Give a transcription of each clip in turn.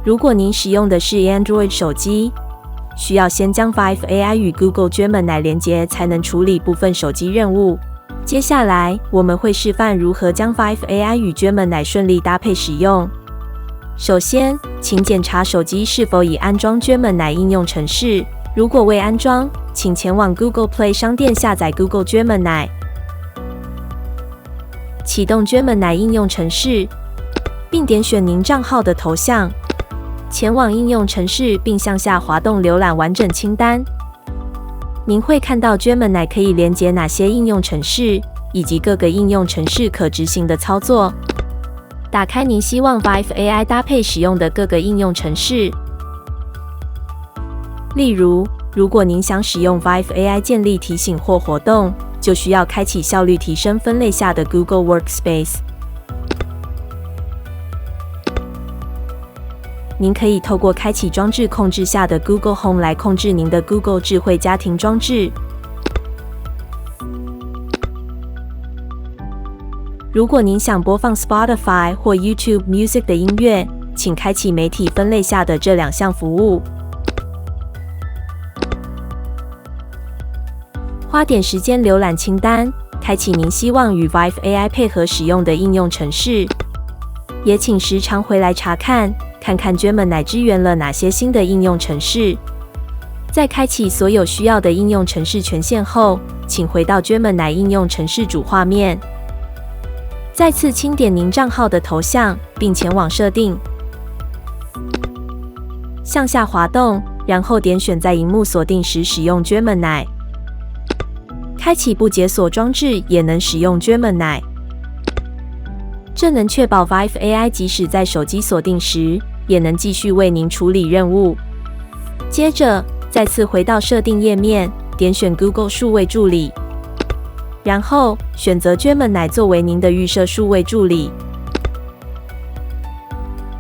如果您使用的是 Android 手机，需要先将 Vive AI 与 Google Gemini 连接，才能处理部分手机任务。接下来，我们会示范如何将 Vive AI 与 Gemini 顺利搭配使用。首先，请检查手机是否已安装 Gemini 应用程式。如果未安装，请前往 Google Play 商店下载 Google Gemini， 启动 Gemini 应用程式，并点选您账号的头像。前往应用程式，并向下滑动浏览完整清单。您会看到 Gemini 可以连接哪些应用程式，以及各个应用程式可执行的操作。打开您希望 Vive AI 搭配使用的各个应用程式。例如，如果您想使用 Vive AI 建立提醒或活动，就需要开启效率提升分类下的 Google Workspace。您可以透过开启装置控制下的 Google Home 来控制您的 Google 智慧家庭装置。如果您想播放 Spotify 或 YouTube Music 的音乐，请开启媒体分类下的这两项服务。花点时间浏览清单，开启您希望与 Vive AI 配合使用的应用程式。也请时常回来查看，看看 Gemini 支援了哪些新的应用程式。在开启所有需要的应用程式权限后，请回到 Gemini 应用程式主画面。再次轻点您账号的头像，并前往设定，向下滑动，然后点选在萤幕锁定时使用 Gemini。开启不解锁装置也能使用 Gemini。这能确保 Vive AI 即使在手机锁定时，也能继续为您处理任务。接着，再次回到设定页面，点选 Google 数位助理，然后选择 Gemini 作为您的预设数位助理。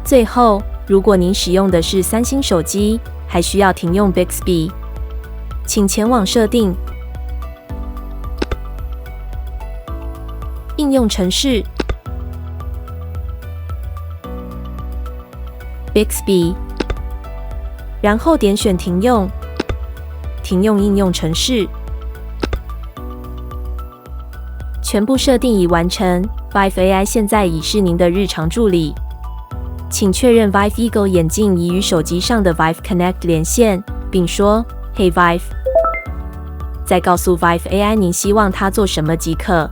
最后，如果您使用的是三星手机，还需要停用 Bixby， 请前往设定，应用程式。Bixby， 然后点选停用，停用应用程式。全部设定已完成 ，Vive AI 现在已是您的日常助理。请确认 Vive Eagle 眼镜已与手机上的 Vive Connect 连线，并说 "Hey Vive"， 再告诉 Vive AI 您希望它做什么即可。